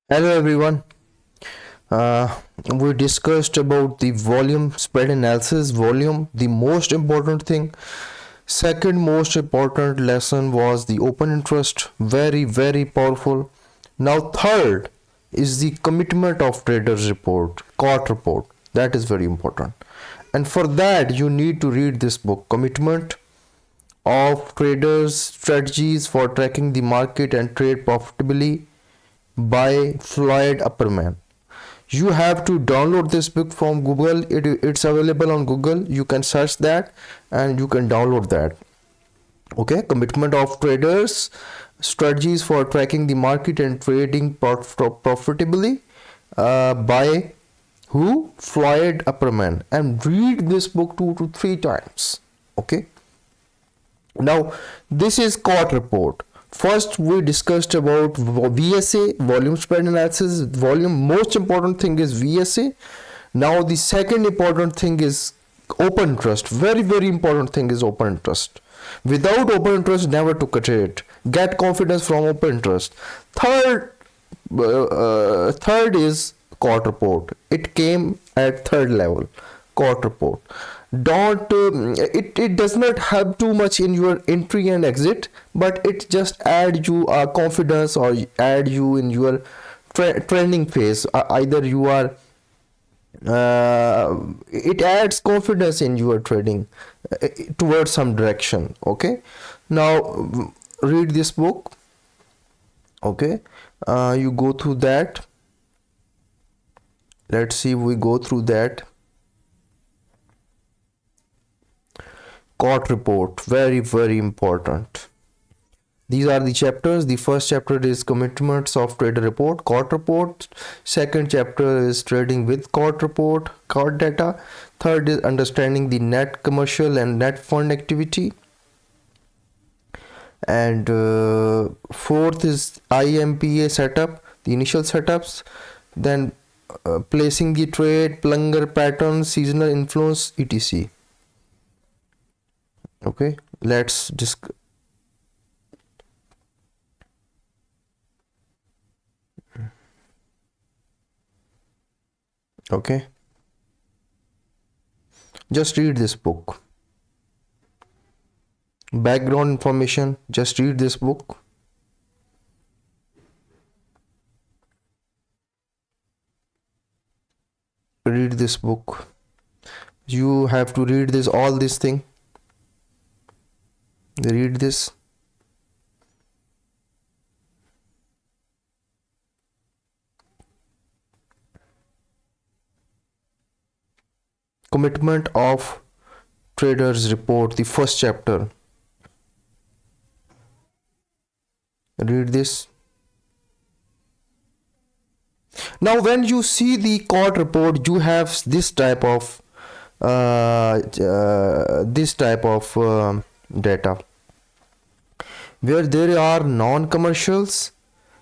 Hello everyone. Uh, we discussed about the volume spread analysis. Volume, the most important thing. Second most important lesson was the open interest. Very powerful. Now third is the commitment of traders report, COT report. That is very important. And for that you need to read this book, Commitment of Traders Strategies for Tracking the Market and Trade Profitably by Floyd Upperman. You have to download this book from Google. It's available on Google. You can search that and you can download that. Okay, Commitment of Traders Strategies for Tracking the Market and Trading Profitably by who? Floyd Upperman. And read this book 2 to 3 times. Okay, now this is COT report. First we discussed about VSA, volume spread analysis. Volume, most important thing is VSA. Now the second important thing is open interest. Very important thing is open interest. Without open interest, never to cut it. Get confidence from open interest. Third is COT report. It came at third level. COT report. Don't it does not help too much in your entry and exit, but it just add you confidence or add you in your trending phase. Either you are it adds confidence in your trading towards some direction. Okay, now read this book. Okay, you go through that. Let's see, we go through that. COT report, very important. These are the chapters. The first chapter is commitments of trader report, COT report. Second chapter is trading with COT report, COT data. Third is understanding the net commercial and net fund activity. And fourth is IMPA setup, the initial setups. Then placing the trade, plunger pattern, seasonal influence, etc. Okay, let's discuss. Okay, just read this book. Background information, just read this book. Read this book. You have to read this, all this thing. Read this. Commitment of Traders Report, the first chapter. Read this. Now when you see the COT report, you have this type of data, where there are non-commercials,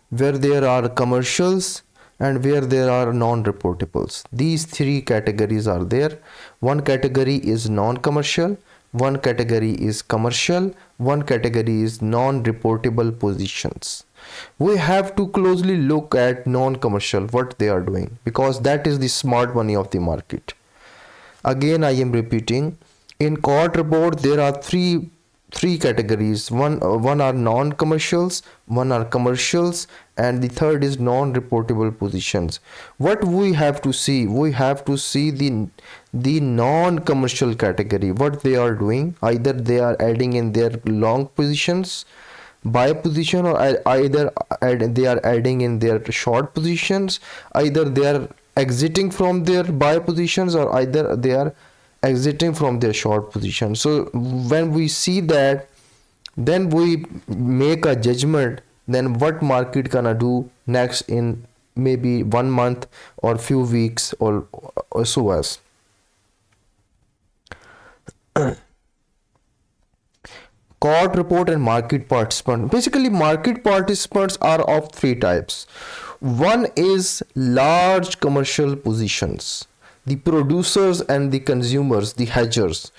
where there are commercials, and where there are non-reportables. These three categories are there. One category is non-commercial, one category is commercial, one category is non-reportable positions. We have to closely look at non-commercial, what they are doing, because that is the smart money of the market. Again, I am repeating, in COT report there are three categories. One are non-commercials, one are commercials, and the third is non-reportable positions. What we have to see, we have to see the non-commercial category, what they are doing. Either they are adding in their long positions, buy position, or either they are adding in their short positions, either they are exiting from their buy positions, or either they are exiting from their short position. So when we see that, then we make a judgment, then what market gonna do next in maybe 1 month or few weeks, or so as. COT report and market participant. Basically, market participants are of three types. One is large commercial positions, the producers and the consumers, the hedgers.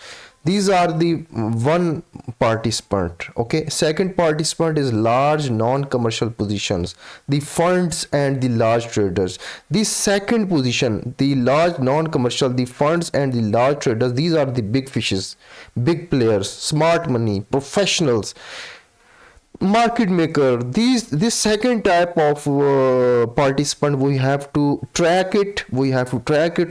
These are the one participant. Okay, second participant is large non-commercial positions, the funds and the large traders. The second position, the large non-commercial, the funds and the large traders, these are the big fishes, big players, smart money, professionals, market maker. These this second type of participant, we have to track it,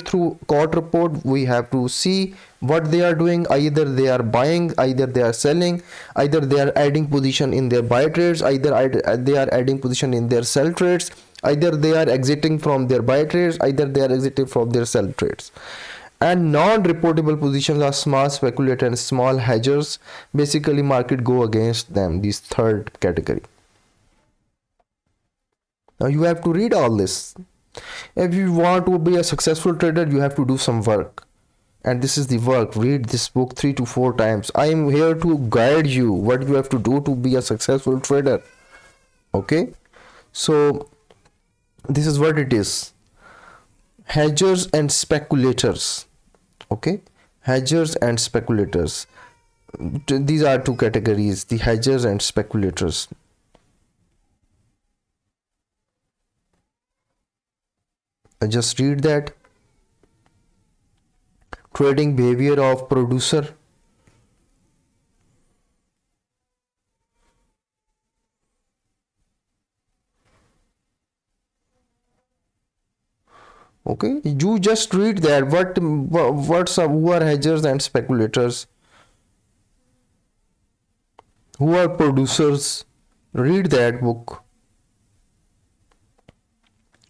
through COT report. We have to see what they are doing. Either they are buying, either they are selling, either they are adding position in their buy trades, either they are adding position in their sell trades, either they are exiting from their buy trades, either they are exiting from their sell trades. And non-reportable positions are small speculators and small hedgers. Basically, market go against them, this third category. Now you have to read all this. If you want to be a successful trader, you have to do some work, and this is the work. Read this book 3 to 4 times. I am here to guide you what you have to do to be a successful trader. Okay, so this is what it is: hedgers and speculators. Okay, hedgers and speculators, these are two categories, the hedgers and speculators. I just read that. Trading behavior of producer. Okay, you just read that. Who are hedgers and speculators? Who are producers? Read that book.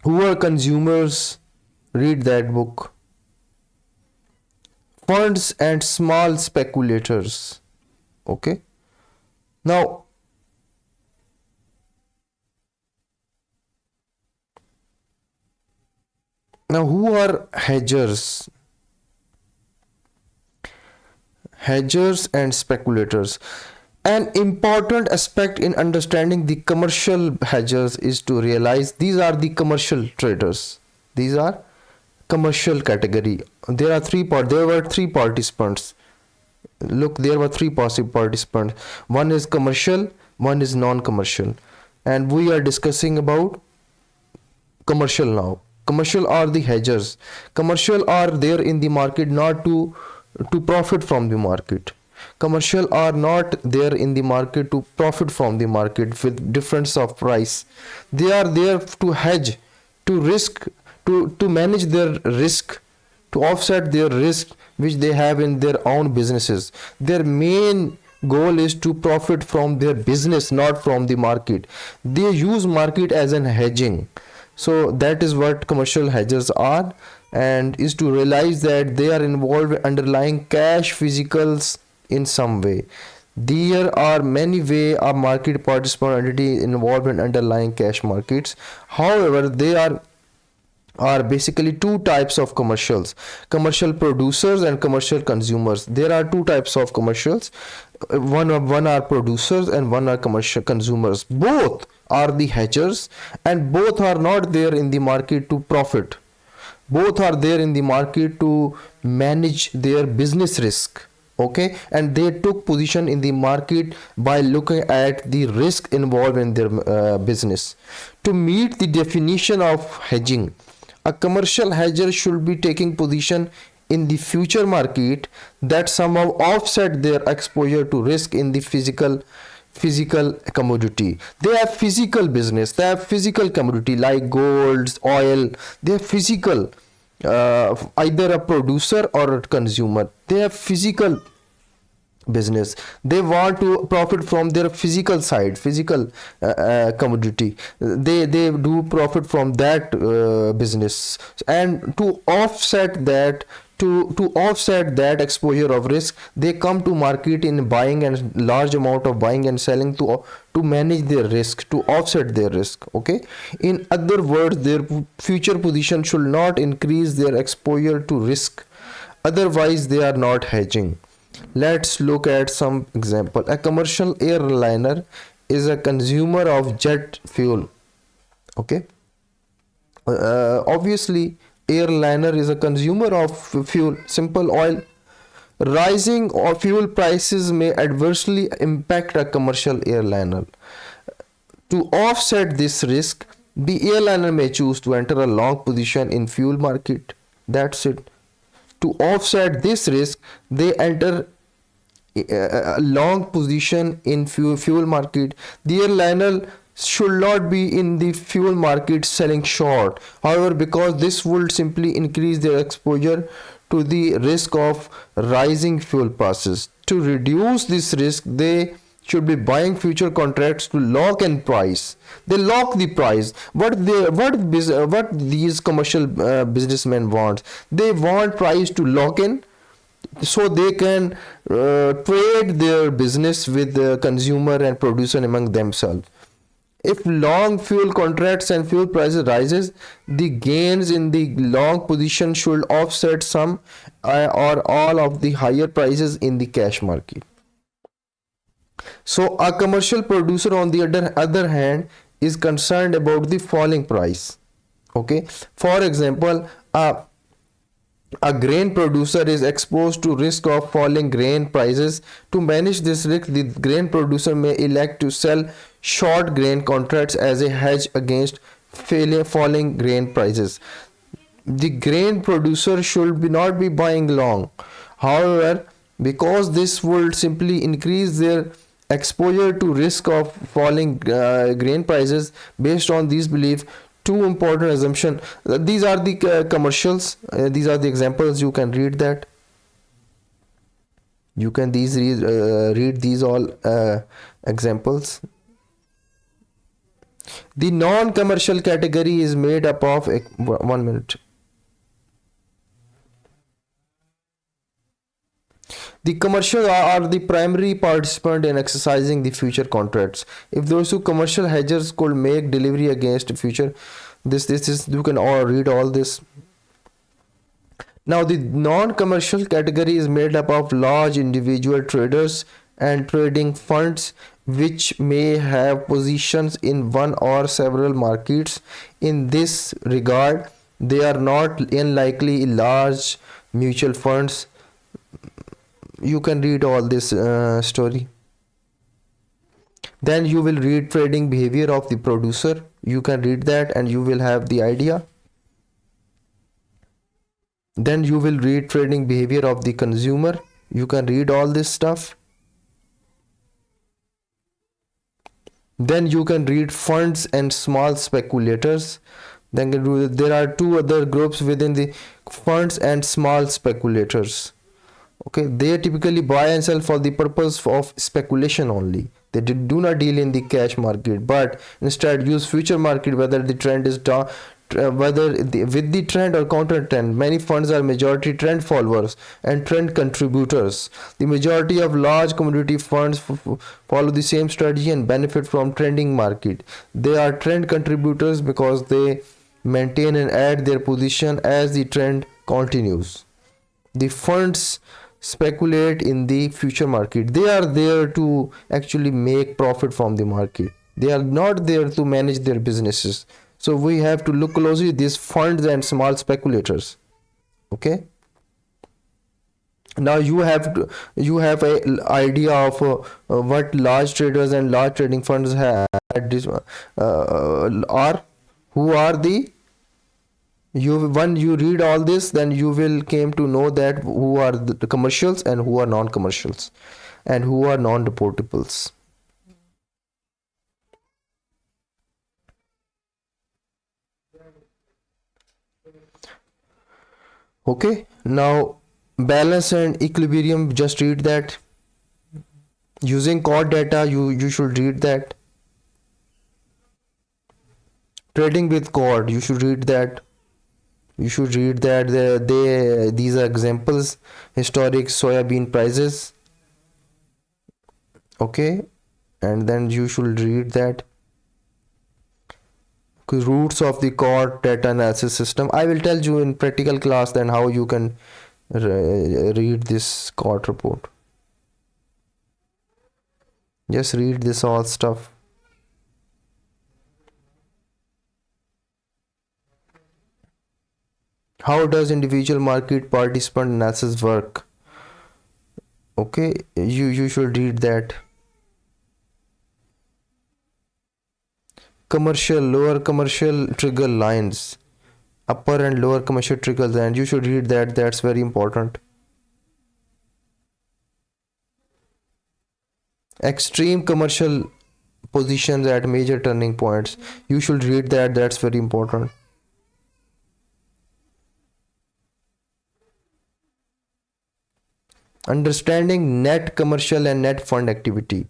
Who are consumers? Read that book. Funds and small speculators. Okay, now who are hedgers? Hedgers and speculators. An important aspect in understanding the commercial hedgers is to realize these are the commercial traders. These are commercial category. There were three participants. Look, there were three possible participants. One is commercial, one is non-commercial, and we are discussing about commercial now. Commercial are the hedgers. Commercial are there in the market not to profit from the market. Commercial are not there in the market to profit from the market with difference of price. They are there to hedge, to risk, to manage their risk, to offset their risk which they have in their own businesses. Their main goal is to profit from their business, not from the market. They use market as an hedging. So that is what commercial hedgers are, and is to realize that they are involved in underlying cash physicals in some way. There are many way a market participant entity involved in underlying cash markets. However, they are basically two types of commercials: commercial producers and commercial consumers. There are two types of commercials. One are producers and one are commercial consumers. Both are the hedgers, and both are not there in the market to profit. Both are there in the market to manage their business risk. Okay, and they took position in the market by looking at the risk involved in their business. To meet the definition of hedging, a commercial hedger should be taking position in the future market that somehow offset their exposure to risk in the physical commodity. They have physical business, they have physical commodity like gold, oil. They have physical, either a producer or a consumer. They have physical business. They want to profit from their physical side, physical commodity. They do profit from that business, and to offset that, to offset that exposure of risk, they come to market in buying and large amount of buying and selling to manage their risk, to offset their risk. Okay, in other words, their future position should not increase their exposure to risk, otherwise they are not hedging. Let's look at some example. A commercial airliner is a consumer of jet fuel. Okay, obviously airliner is a consumer of fuel, simple oil. Rising or fuel prices may adversely impact a commercial airliner. To offset this risk, the airliner may choose to enter a long position in fuel market. That's it. To offset this risk, they enter a long position in fuel market. The airliner should not be in the fuel market selling short. However, because this would simply increase their exposure to the risk of rising fuel prices. To reduce this risk, they should be buying future contracts to lock in price. They lock the price. What these commercial businessmen want? They want price to lock in, so they can trade their business with the consumer and producer among themselves. If long fuel contracts and fuel prices rises, the gains in the long position should offset some or all of the higher prices in the cash market. So a commercial producer on the other hand is concerned about the falling price. Okay, for example, a grain producer is exposed to risk of falling grain prices. To manage this risk, the grain producer may elect to sell short grain contracts as a hedge against falling grain prices. The grain producer should not be buying long. However, because this would simply increase their exposure to risk of falling grain prices, based on these beliefs, two important assumptions. These are the commercials. These are the examples. You can read that. You can read these all examples. The non-commercial category is made up of 1 minute. The commercial are the primary participant in exercising the future contracts. If those two commercial hedgers could make delivery against future, this is, you can all read all this. Now the non-commercial category is made up of large individual traders and trading funds which may have positions in one or several markets. In this regard, they are not unlikely large mutual funds. You can read all this story. Then you will read trading behavior of the producer. You can read that and you will have the idea. Then you will read trading behavior of the consumer. You can read all this stuff. Then you can read funds and small speculators. Then there are two other groups within the funds and small speculators. Okay, they typically buy and sell for the purpose of speculation only. They do not deal in the cash market, but instead use future market, whether the trend is down, with the trend or counter trend. Many funds are majority trend followers and trend contributors. The majority of large commodity funds follow the same strategy and benefit from trending market. They are trend contributors because they maintain and add their position as the trend continues. The funds speculate in the future market. They are there to actually make profit from the market. They are not there to manage their businesses. So we have to look closely at these funds and small speculators. Okay, now you have a idea of what large traders and large trading funds have are. Who are the, when you read all this, then you will came to know that who are the commercials and who are non-commercials and who are non-reportables. Okay, now balance and equilibrium, just read that. Using COT data, you should read that. Trading with COT, you should read that. You should read that these are examples. Historic soybean prices. Okay, and then you should read that. Roots of the COT data analysis system. I will tell you in practical class then how you can read this COT report. Just read this all stuff. How does individual market participant analysis work? Okay, you should read that. Commercial, lower commercial trigger lines, upper and lower commercial trigger lines, you should read that. That's very important. Extreme commercial positions at major turning points, you should read that. That's very important. Understanding net commercial and net fund activity,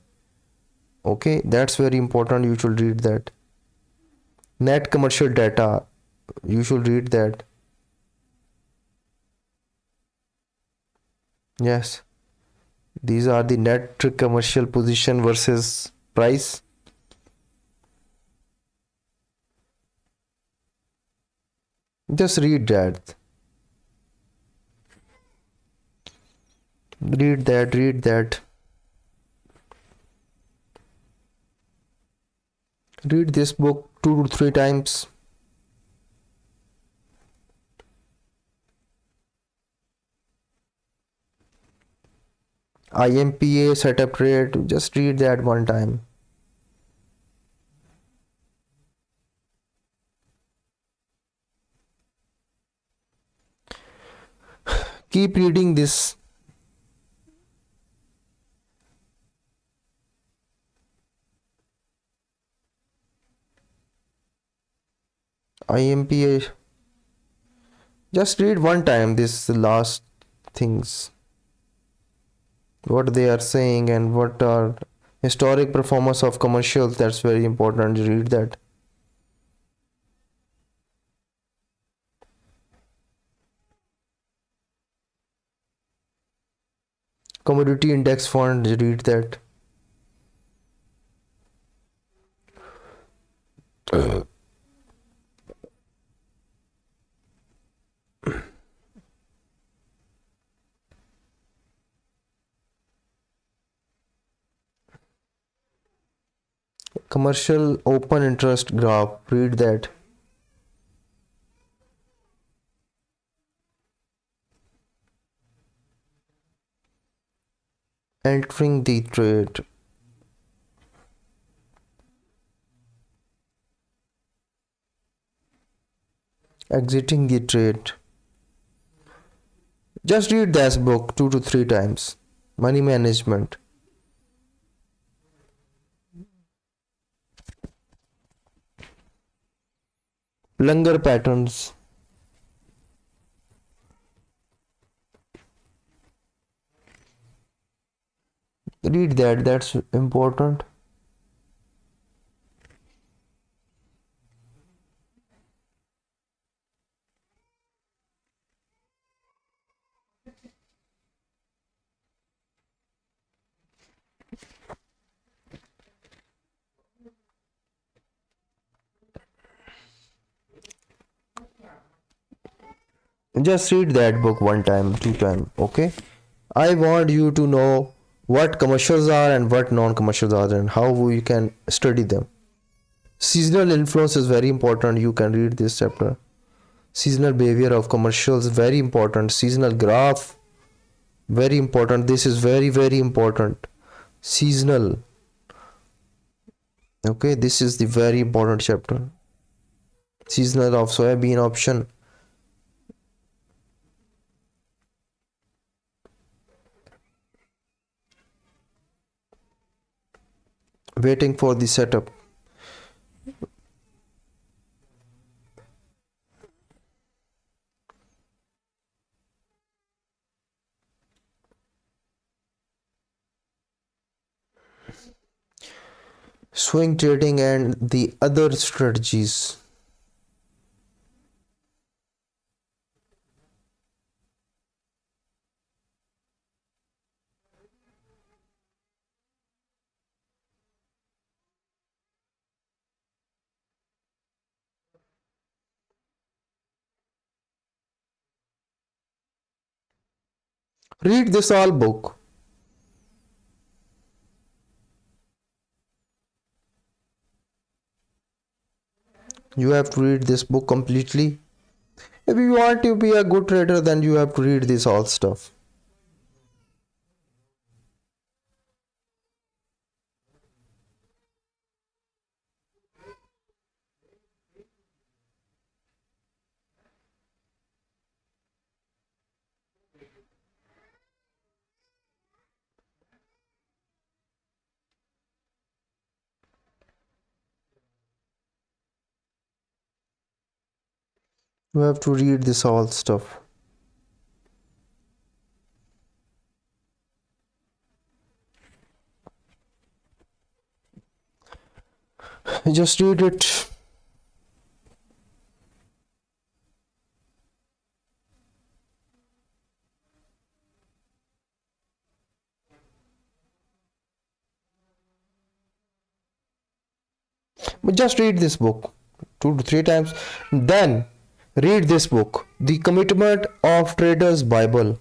okay, that's very important. You should read that. Net commercial data, you should read that. Yes, these are the net commercial position versus price. Just read that. Read that, read that. Read this book 2 to 3 times. IMPA setup rate, just read that one time. Keep reading this. IMPA, just read one time this last things, what they are saying and what are historic performance of commercials. That's very important. Read that. Commodity index fund, read that. Commercial open interest graph, read that. Entering the trade, exiting the trade. Just read this book 2 to 3 times. Money management. Longer patterns. Read that, that's important. Just read that book 1 time, 2 time, okay? I want you to know what commercials are and what non-commercials are and how we can study them. Seasonal influence is very important. You can read this chapter. Seasonal behavior of commercials, very important. Seasonal graph, very important. This is very, very important. Seasonal. Okay, this is the very important chapter. Seasonal of soybean option. Waiting for the setup. Swing trading and the other strategies. Read this all book. You have to read this book completely. If you want to be a good trader, then you have to read this all stuff. You have to read this all stuff. Just read it. But just read this book 2 to 3 times. Then read this book, The Commitment of Traders Bible.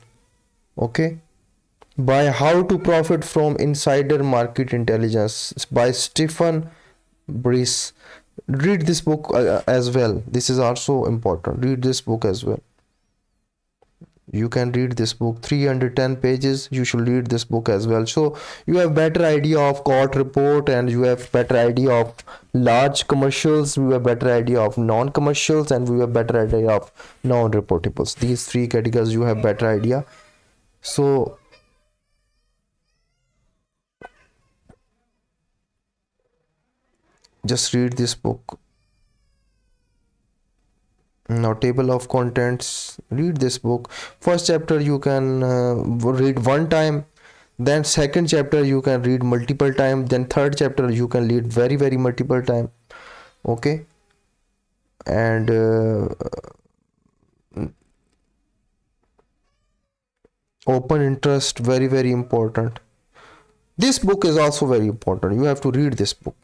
Okay, by How to Profit from Insider Market Intelligence by Stephen Brice. Read this book as well. This is also important. Read this book as well. You can read this book, 310 pages. You should read this book as well, so you have better idea of COT report, and you have better idea of large commercials, you have better idea of non-commercials, and we have better idea of non-reportables. These three categories you have better idea. So just read this book. Now, table of contents, read this book. First chapter you can read one time, then second chapter you can read multiple time, then third chapter you can read very multiple time. Okay, and open interest, very important. This book is also very important. You have to read this book.